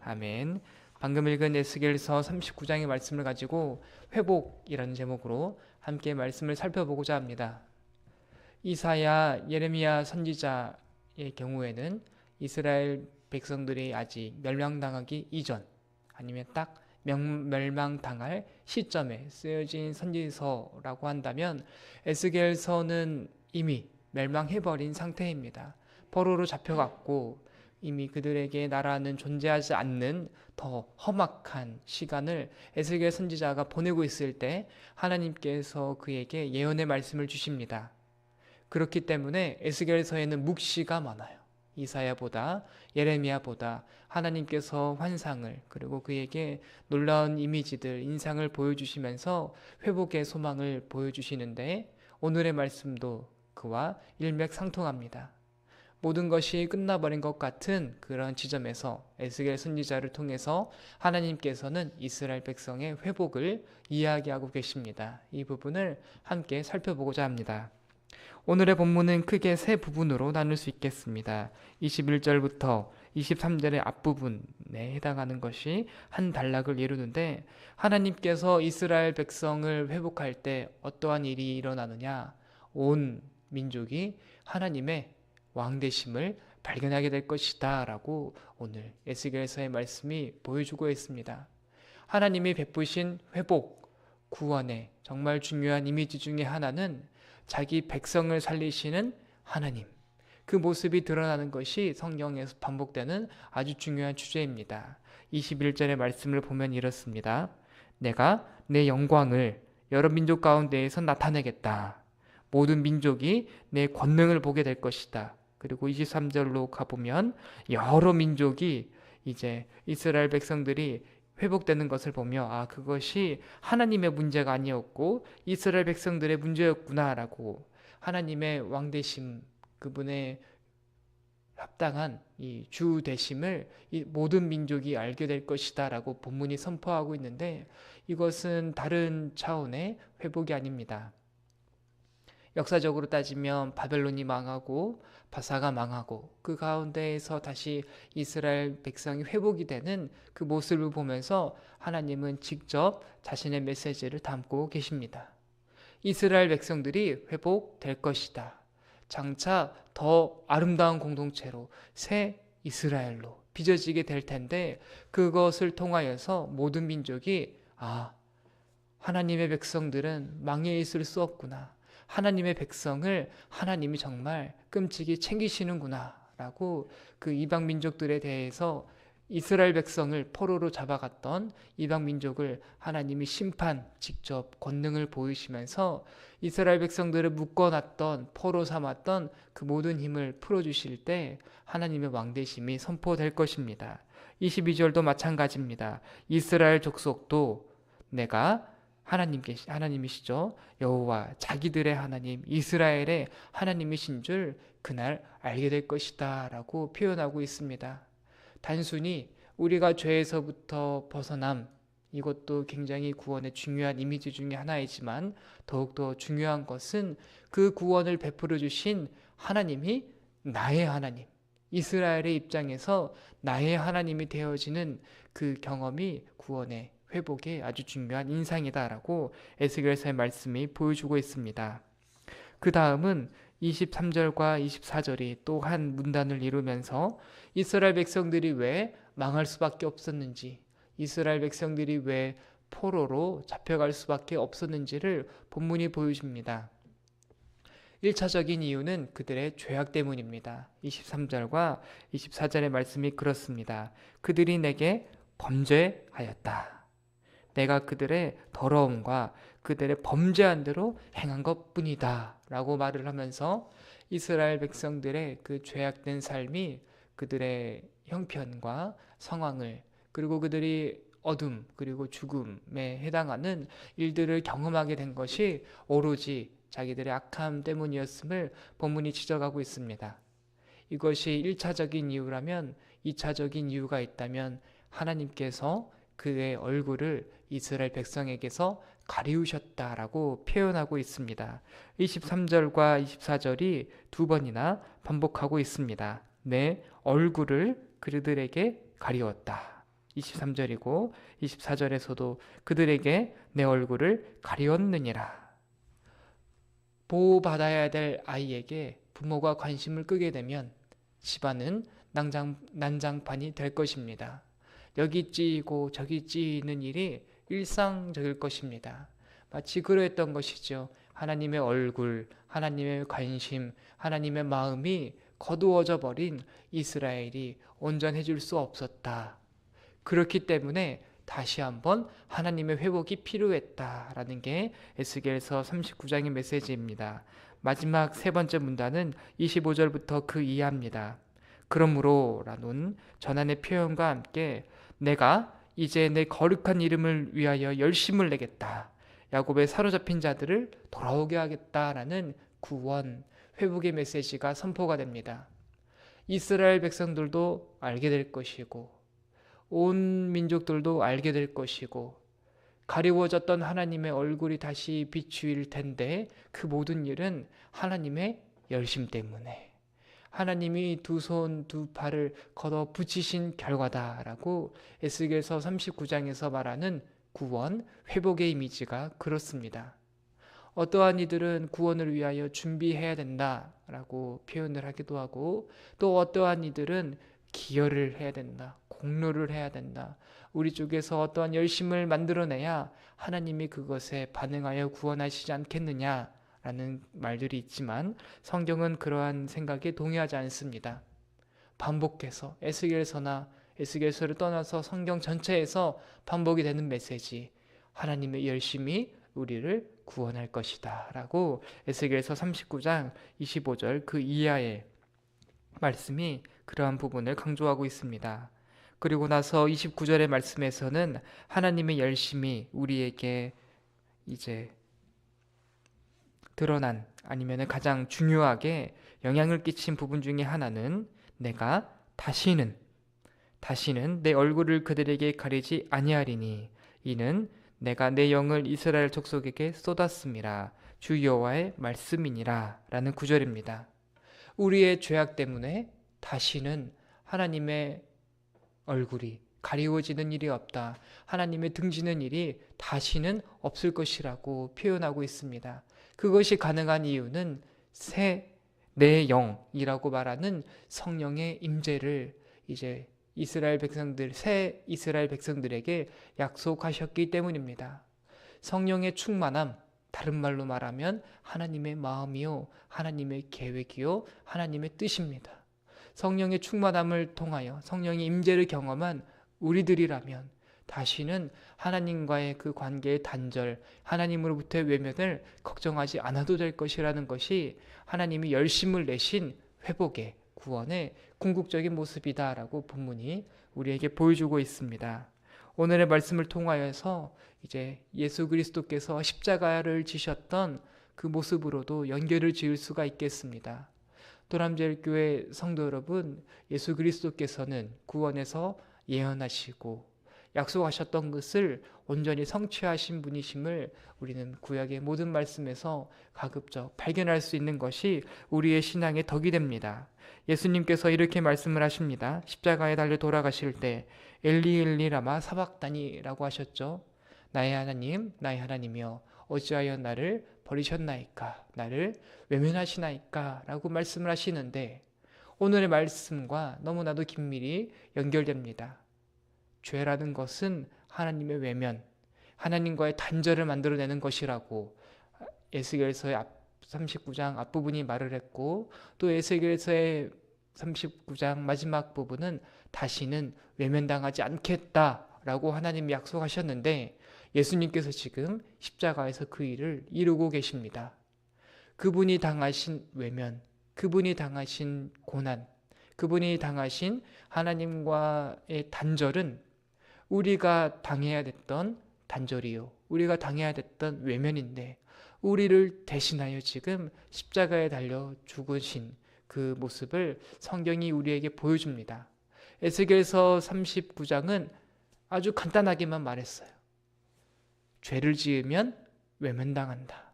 아멘. 방금 읽은 에스겔서 39장의 말씀을 가지고 회복이라는 제목으로 함께 말씀을 살펴보고자 합니다. 이사야, 예레미야 선지자의 경우에는 이스라엘 백성들이 아직 멸망당하기 이전, 아니면 딱 멸망당할 시점에 쓰여진 선지서라고 한다면, 에스겔서는 이미 멸망해버린 상태입니다. 포로로 잡혀갔고 이미 그들에게 나라는 존재하지 않는 더 험악한 시간을 에스겔 선지자가 보내고 있을 때 하나님께서 그에게 예언의 말씀을 주십니다. 그렇기 때문에 에스겔서에는 묵시가 많아요. 이사야보다, 예레미야보다 하나님께서 환상을, 그리고 그에게 놀라운 이미지들, 인상을 보여주시면서 회복의 소망을 보여주시는데, 오늘의 말씀도 그와 일맥상통합니다. 모든 것이 끝나버린 것 같은 그런 지점에서 에스겔 선지자를 통해서 하나님께서는 이스라엘 백성의 회복을 이야기하고 계십니다. 이 부분을 함께 살펴보고자 합니다. 오늘의 본문은 크게 세 부분으로 나눌 수 있겠습니다. 21절부터 23절의 앞부분에 해당하는 것이 한 단락을 이루는데, 하나님께서 이스라엘 백성을 회복할 때 어떠한 일이 일어나느냐, 온 민족이 하나님의 왕되심을 발견하게 될 것이다 라고 오늘 에스겔서의 말씀이 보여주고 있습니다. 하나님이 베푸신 회복, 구원의 정말 중요한 이미지 중에 하나는 자기 백성을 살리시는 하나님, 그 모습이 드러나는 것이 성경에서 반복되는 아주 중요한 주제입니다. 21절의 말씀을 보면 이렇습니다. 내가 내 영광을 여러 민족 가운데에서 나타내겠다. 모든 민족이 내 권능을 보게 될 것이다. 그리고 23절로 가보면 여러 민족이 이제 이스라엘 백성들이 회복되는 것을 보며 그것이 하나님의 문제가 아니었고 이스라엘 백성들의 문제였구나라고, 하나님의 왕되심, 그분의 합당한 이 주 되심을 이 모든 민족이 알게 될 것이다 라고 본문이 선포하고 있는데, 이것은 다른 차원의 회복이 아닙니다. 역사적으로 따지면 바벨론이 망하고 바사가 망하고 그 가운데에서 다시 이스라엘 백성이 회복이 되는 그 모습을 보면서 하나님은 직접 자신의 메시지를 담고 계십니다. 이스라엘 백성들이 회복될 것이다. 장차 더 아름다운 공동체로 새 이스라엘로 빚어지게 될 텐데, 그것을 통하여서 모든 민족이 하나님의 백성들은 망해 있을 수 없구나, 하나님의 백성을 하나님이 정말 끔찍이 챙기시는구나 라고, 그 이방 민족들에 대해서 이스라엘 백성을 포로로 잡아갔던 이방 민족을 하나님이 심판, 직접 권능을 보이시면서 이스라엘 백성들을 묶어놨던, 포로 삼았던 그 모든 힘을 풀어주실 때 하나님의 왕되심이 선포될 것입니다. 22절도 마찬가지입니다. 이스라엘 족속도 내가 하나님이시죠. 여호와, 자기들의 하나님, 이스라엘의 하나님이신 줄 그날 알게 될 것이다 라고 표현하고 있습니다. 단순히 우리가 죄에서부터 벗어남, 이것도 굉장히 구원의 중요한 이미지 중에 하나이지만, 더욱더 중요한 것은 그 구원을 베풀어 주신 하나님이 나의 하나님, 이스라엘의 입장에서 나의 하나님이 되어지는 그 경험이 구원의 회복의 아주 중요한 인상이다라고 에스겔서의 말씀이 보여주고 있습니다. 그 다음은 23절과 24절이 또 한 문단을 이루면서 이스라엘 백성들이 왜 망할 수밖에 없었는지, 이스라엘 백성들이 왜 포로로 잡혀갈 수밖에 없었는지를 본문이 보여줍니다. 1차적인 이유는 그들의 죄악 때문입니다. 23절과 24절의 말씀이 그렇습니다. 그들이 내게 범죄하였다. 내가 그들의 더러움과 그들의 범죄한 대로 행한 것뿐이다 라고 말을 하면서 이스라엘 백성들의 그 죄악된 삶이 그들의 형편과 상황을, 그리고 그들이 어둠 그리고 죽음에 해당하는 일들을 경험하게 된 것이 오로지 자기들의 악함 때문이었음을 본문이 지적하고 있습니다. 이것이 1차적인 이유라면 2차적인 이유가 있다면 하나님께서 그의 얼굴을 이스라엘 백성에게서 가리우셨다라고 표현하고 있습니다. 23절과 24절이 두 번이나 반복하고 있습니다. 내 얼굴을 그들에게 가리웠다. 23절이고 24절에서도 그들에게 내 얼굴을 가리웠느니라. 보호받아야 될 아이에게 부모가 관심을 끄게 되면 집안은 난장판이 될 것입니다. 여기 찌이고 저기 찌이는 일이 일상적일 것입니다. 마치 그러했던 것이죠. 하나님의 얼굴, 하나님의 관심, 하나님의 마음이 거두어져 버린 이스라엘이 온전해질 수 없었다. 그렇기 때문에 다시 한번 하나님의 회복이 필요했다라는 게 에스겔서 39장의 메시지입니다. 마지막 세 번째 문단은 25절부터 그 이하입니다. 그러므로 라는 전환의 표현과 함께 내가 이제 내 거룩한 이름을 위하여 열심을 내겠다. 야곱의 사로잡힌 자들을 돌아오게 하겠다라는 구원, 회복의 메시지가 선포가 됩니다. 이스라엘 백성들도 알게 될 것이고 온 민족들도 알게 될 것이고 가리워졌던 하나님의 얼굴이 다시 비추일 텐데 그 모든 일은 하나님의 열심 때문에 하나님이 두 손 두 팔을 걷어 붙이신 결과다라고 에스겔서 39장에서 말하는 구원, 회복의 이미지가 그렇습니다. 어떠한 이들은 구원을 위하여 준비해야 된다라고 표현을 하기도 하고 또 어떠한 이들은 기여를 해야 된다, 공로를 해야 된다. 우리 쪽에서 어떠한 열심을 만들어내야 하나님이 그것에 반응하여 구원하시지 않겠느냐라는 말들이 있지만 성경은 그러한 생각에 동의하지 않습니다. 반복해서 에스겔서를 떠나서 성경 전체에서 반복이 되는 메시지, 하나님의 열심이 우리를 구원할 것이다 라고 에스겔서 39장 25절 그 이하의 말씀이 그러한 부분을 강조하고 있습니다. 그리고 나서 29절의 말씀에서는 하나님의 열심이 우리에게 이제 드러난 아니면 가장 중요하게 영향을 끼친 부분 중에 하나는 내가 다시는 내 얼굴을 그들에게 가리지 아니하리니 이는 내가 내 영을 이스라엘 족속에게 쏟았음이라 주 여호와의 말씀이니라 라는 구절입니다. 우리의 죄악 때문에 다시는 하나님의 얼굴이 가리워지는 일이 없다. 하나님의 등지는 일이 다시는 없을 것이라고 표현하고 있습니다. 그것이 가능한 이유는 내 영이라고 말하는 성령의 임재를 이제 새 이스라엘 백성들에게 약속하셨기 때문입니다. 성령의 충만함, 다른 말로 말하면 하나님의 마음이요, 하나님의 계획이요, 하나님의 뜻입니다. 성령의 충만함을 통하여 성령의 임재를 경험한 우리들이라면 다시는 하나님과의 그 관계의 단절, 하나님으로부터의 외면을 걱정하지 않아도 될 것이라는 것이 하나님이 열심을 내신 회복의 구원의 궁극적인 모습이다라고 본문이 우리에게 보여주고 있습니다. 오늘의 말씀을 통하여서 이제 예수 그리스도께서 십자가를 지셨던 그 모습으로도 연결을 지을 수가 있겠습니다. 도람제일교회 성도 여러분, 예수 그리스도께서는 구원에서 예언하시고 약속하셨던 것을 온전히 성취하신 분이심을 우리는 구약의 모든 말씀에서 가급적 발견할 수 있는 것이 우리의 신앙의 덕이 됩니다. 예수님께서 이렇게 말씀을 하십니다. 십자가에 달려 돌아가실 때 엘리 엘리 라마 사박다니라고 하셨죠. 나의 하나님, 나의 하나님이여 어찌하여 나를 버리셨나이까, 나를 외면하시나이까 라고 말씀을 하시는데 오늘의 말씀과 너무나도 긴밀히 연결됩니다. 죄라는 것은 하나님의 외면, 하나님과의 단절을 만들어내는 것이라고 에스겔서의 39장 앞부분이 말을 했고 또 에스겔서의 39장 마지막 부분은 다시는 외면당하지 않겠다라고 하나님이 약속하셨는데 예수님께서 지금 십자가에서 그 일을 이루고 계십니다. 그분이 당하신 외면, 그분이 당하신 고난, 그분이 당하신 하나님과의 단절은 우리가 당해야 됐던 단절이요, 우리가 당해야 됐던 외면인데 우리를 대신하여 지금 십자가에 달려 죽으신 그 모습을 성경이 우리에게 보여줍니다. 에스겔서 39장은 아주 간단하게만 말했어요. 죄를 지으면 외면당한다.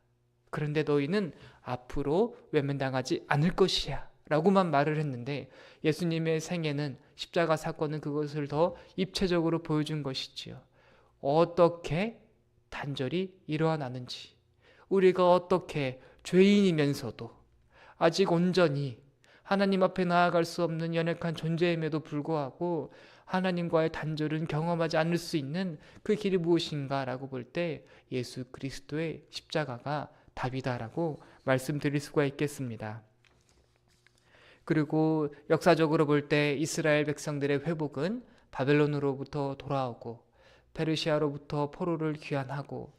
그런데 너희는 앞으로 외면당하지 않을 것이야 라고만 말을 했는데 예수님의 생애는 십자가 사건은 그것을 더 입체적으로 보여준 것이지요. 어떻게 단절이 일어나는지, 우리가 어떻게 죄인이면서도 아직 온전히 하나님 앞에 나아갈 수 없는 연약한 존재임에도 불구하고 하나님과의 단절은 경험하지 않을 수 있는 그 길이 무엇인가라고 볼 때 예수 그리스도의 십자가가 답이다라고 말씀드릴 수가 있겠습니다. 그리고 역사적으로 볼 때 이스라엘 백성들의 회복은 바벨론으로부터 돌아오고 페르시아로부터 포로를 귀환하고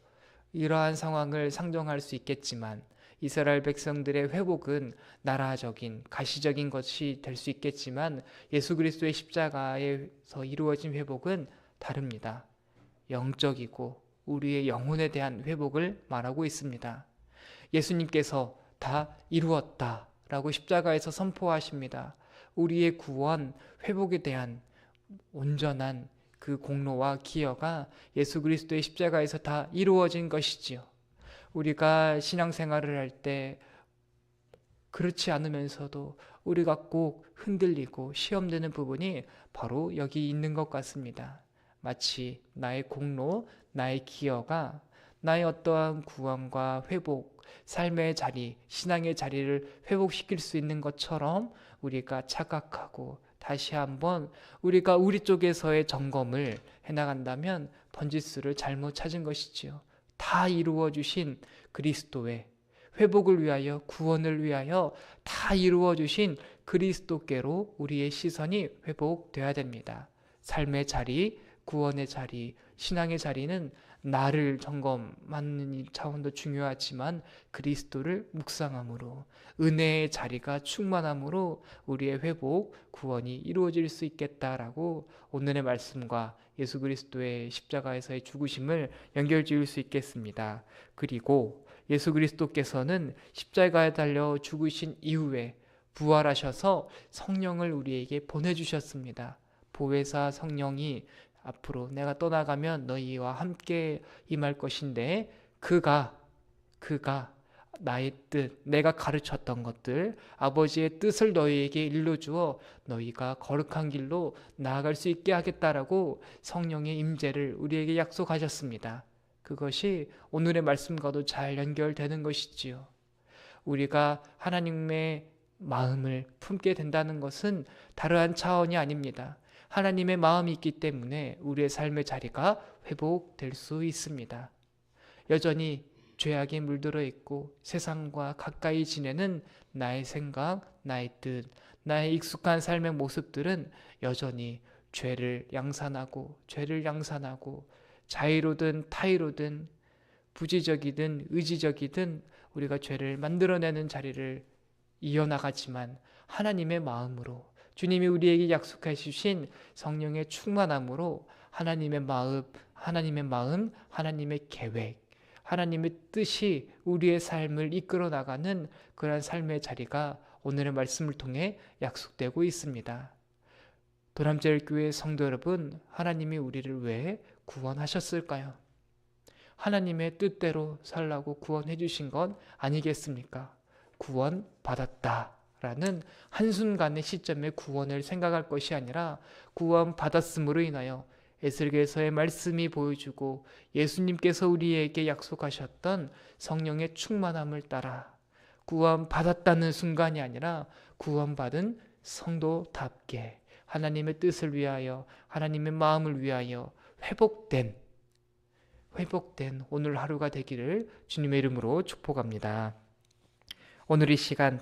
이러한 상황을 상정할 수 있겠지만 이스라엘 백성들의 회복은 나라적인 가시적인 것이 될 수 있겠지만 예수 그리스도의 십자가에서 이루어진 회복은 다릅니다. 영적이고 우리의 영혼에 대한 회복을 말하고 있습니다. 예수님께서 다 이루었다 라고 십자가에서 선포하십니다. 우리의 구원, 회복에 대한 온전한 그 공로와 기여가 예수 그리스도의 십자가에서 다 이루어진 것이지요. 우리가 신앙생활을 할 때 그렇지 않으면서도 우리가 꼭 흔들리고 시험되는 부분이 바로 여기 있는 것 같습니다. 마치 나의 공로, 나의 기여가 나의 어떠한 구원과 회복, 삶의 자리, 신앙의 자리를 회복시킬 수 있는 것처럼 우리가 착각하고 다시 한번 우리가 우리 쪽에서의 점검을 해나간다면 번지수를 잘못 찾은 것이지요. 다 이루어 주신 그리스도의 회복을 위하여 구원을 위하여 다 이루어 주신 그리스도께로 우리의 시선이 회복되어야 됩니다. 삶의 자리, 구원의 자리, 신앙의 자리는 나를 점검하는 차원도 중요하지만 그리스도를 묵상함으로 은혜의 자리가 충만함으로 우리의 회복, 구원이 이루어질 수 있겠다라고 오늘의 말씀과 예수 그리스도의 십자가에서의 죽으심을 연결지을 수 있겠습니다. 그리고 예수 그리스도께서는 십자가에 달려 죽으신 이후에 부활하셔서 성령을 우리에게 보내주셨습니다. 보혜사 성령이 앞으로 내가 떠나가면 너희와 함께 임할 것인데 그가 나의 뜻, 내가 가르쳤던 것들, 아버지의 뜻을 너희에게 일러주어 너희가 거룩한 길로 나아갈 수 있게 하겠다라고 성령의 임재를 우리에게 약속하셨습니다. 그것이 오늘의 말씀과도 잘 연결되는 것이지요. 우리가 하나님의 마음을 품게 된다는 것은 다른 차원이 아닙니다. 하나님의 마음이 있기 때문에 우리의 삶의 자리가 회복될 수 있습니다. 여전히 죄악에 물들어 있고 세상과 가까이 지내는 나의 생각, 나의 뜻, 나의 익숙한 삶의 모습들은 여전히 죄를 양산하고 자의로든 타의로든 부지적이든 의지적이든 우리가 죄를 만들어내는 자리를 이어나가지만 하나님의 마음으로 주님이 우리에게 약속해 주신 성령의 충만함으로 하나님의 마음, 하나님의 계획, 하나님의 뜻이 우리의 삶을 이끌어 나가는 그러한 삶의 자리가 오늘의 말씀을 통해 약속되고 있습니다. 도남제일교회 성도 여러분, 하나님이 우리를 왜 구원하셨을까요? 하나님의 뜻대로 살라고 구원해 주신 건 아니겠습니까? 구원받았다라는 한순간의 시점의 구원을 생각할 것이 아니라 구원받았음으로 인하여 에스겔서의 말씀이 보여주고 예수님께서 우리에게 약속하셨던 성령의 충만함을 따라 구원받았다는 순간이 아니라 구원받은 성도답게 하나님의 뜻을 위하여 하나님의 마음을 위하여 회복된 오늘 하루가 되기를 주님의 이름으로 축복합니다. 오늘 이 시간